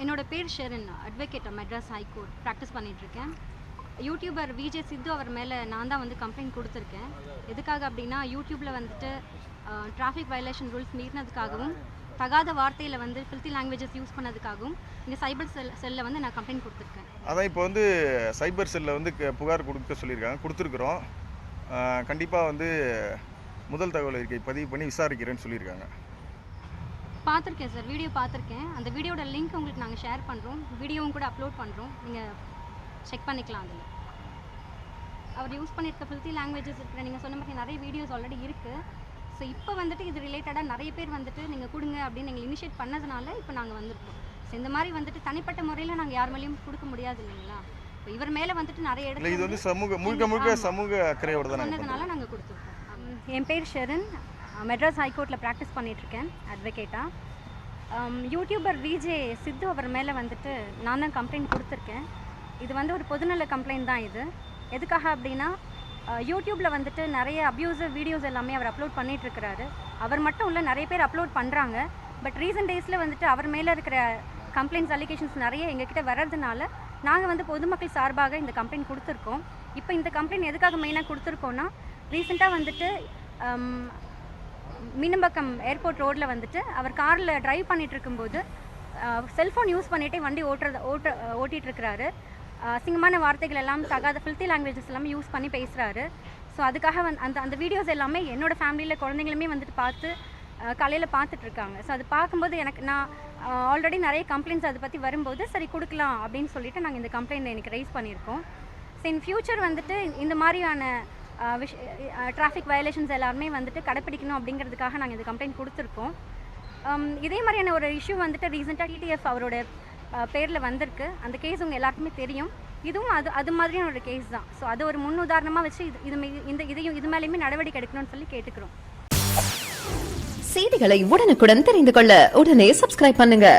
என்னோட பேர் Sherin, advocate Madras high court practice பண்ணிகிட்ருக்கேன். யூடியூபர் விஜே சித்து அவர் மேலே நான் தான் வந்து கம்ப்ளைண்ட் கொடுத்துருக்கேன். எதுக்காக அப்படின்னா, யூடியூப்பில் வந்துட்டு டிராஃபிக் வயலேஷன் ரூல்ஸ் மீறினதுக்காகவும் தகாத வார்த்தையில் வந்து ஃபில்த்தி லாங்குவேஜஸ் யூஸ் பண்ணதுக்காகவும் இங்கே சைபர் செல்லில் வந்து நான் கம்ப்ளைண்ட் கொடுத்துருக்கேன். அதான் இப்போ வந்து சைபர் செல்லில் வந்து புகார் கொடுக்க சொல்லியிருக்காங்க, கொடுத்துருக்குறோம். கண்டிப்பாக வந்து முதல் தகவல் அறிக்கை பதிவு பண்ணி விசாரிக்கிறேன்னு சொல்லியிருக்காங்க. பார்த்துருக்கேன் சார், வீடியோ பார்த்துருக்கேன். அந்த வீடியோட லிங்க் உங்களுக்கு நாங்கள் ஷேர் பண்ணுறோம், வீடியோவும் கூட அப்லோட் பண்ணுறோம், நீங்கள் செக் பண்ணிக்கலாம். அதில் அவர் யூஸ் பண்ணியிருக்க ஃபில்த்தி லாங்குவேஜஸ் இருக்கிற நீங்கள் சொன்ன மாதிரி நிறைய வீடியோஸ் ஆல்ரெடி இருக்குது. ஸோ இப்போ வந்துட்டு இது ரிலேட்டடாக நிறைய பேர் வந்துட்டு நீங்கள் கொடுங்க அப்படின்னு எங்களை இனிஷியேட் பண்ணதுனால இப்போ நாங்கள் வந்திருக்கோம். ஸோ இந்த மாதிரி வந்துட்டு தனிப்பட்ட முறையில் நாங்கள் யார் மேலேயும் கொடுக்க முடியாது இல்லைங்களா. இப்போ இவர் மேலே வந்துட்டு நிறைய இடத்துல இது வந்து முழுக்க சமூக அக்கறையோட தான் சொன்னதுனால நாங்கள் கொடுத்துருக்கோம். என் பேர் ஷெரின், மெட்ராஸ் ஹைகோர்ட்டில் ப்ராக்டிஸ் பண்ணிகிட்ருக்கேன் அட்வொகேட்டாக. யூடியூபர் விஜே சித்து அவர் மேலே வந்துட்டு நான் தான் கம்ப்ளைண்ட் கொடுத்துருக்கேன். இது வந்து ஒரு பொதுநல கம்ப்ளைண்ட் தான். இது எதுக்காக அப்படின்னா, யூடியூப்பில் வந்துட்டு நிறைய அப்யூசிவ் வீடியோஸ் எல்லாமே அவர் அப்லோட் பண்ணிகிட்ருக்கிறாரு. அவர் மட்டும் இல்லை, நிறைய பேர் அப்லோட் பண்ணுறாங்க. பட் ரீசன்ட் டேஸில் வந்துட்டு அவர் மேலே இருக்கிற கம்ப்ளைண்ட்ஸ் அலிகேஷன்ஸ் நிறைய எங்ககிட்ட வர்றதுனால நாங்கள் வந்து பொதுமக்கள் சார்பாக இந்த கம்ப்ளைண்ட் கொடுத்துருக்கோம். இப்போ இந்த கம்ப்ளைண்ட் எதுக்காக மெயினாக கொடுத்துருக்கோன்னா, ரீசெண்டாக வந்துட்டு மீனம்பாக்கம் ஏர்போர்ட் ரோட்டில் வந்துட்டு அவர் காரில் ட்ரைவ் பண்ணிகிட்டு இருக்கும்போது செல்ஃபோன் யூஸ் பண்ணிகிட்டே வண்டி ஓட்டிகிட்ருக்கிறாரு. அசிங்கமான வார்த்தைகள் எல்லாம், தகாத ஃபில்த்தி லாங்குவேஜஸ் எல்லாமே யூஸ் பண்ணி பேசுகிறாரு. ஸோ அதுக்காக அந்த வீடியோஸ் எல்லாமே என்னோடய ஃபேமிலியில் குழந்தைங்களுமே வந்துட்டு பார்த்து காலையில் பார்த்துட்ருக்காங்க. ஸோ அது பார்க்கும்போது நான் ஆல்ரெடி நிறைய கம்ப்ளைண்ட்ஸ் அதை பற்றி வரும்போது சரி கொடுக்கலாம் அப்படின்னு சொல்லிட்டு நாங்கள் இந்த கம்ப்ளைண்ட் எனக்கு ரைஸ் பண்ணியிருக்கோம். ஸோ இன் ஃப்யூச்சர் வந்துட்டு இந்த மாதிரியான டிராஃபிக் வயலேஷன்ஸ் எல்லாருமே வந்துட்டு கடைப்பிடிக்கணும் அப்படிங்கிறதுக்காக நாங்கள் இந்த கம்ப்ளைண்ட் கொடுத்துருக்கோம். இதே மாதிரியான ஒரு இஷ்யூ வந்துட்டு ரீசெண்டாக டிடிஎஃப் அவரோட பேரில் வந்திருக்கு. அந்த கேஸ் உங்கள் எல்லாருக்குமே தெரியும். இதுவும் அது மாதிரியான ஒரு கேஸ் தான். ஸோ அது ஒரு முன் உதாரணமாக வச்சு இது மேலேயுமே நடவடிக்கை எடுக்கணும்னு சொல்லி கேட்டுக்கிறோம். செய்திகளை உடனுக்குடன் தெரிந்து கொள்ள உடனே சப்ஸ்கிரைப் பண்ணுங்க.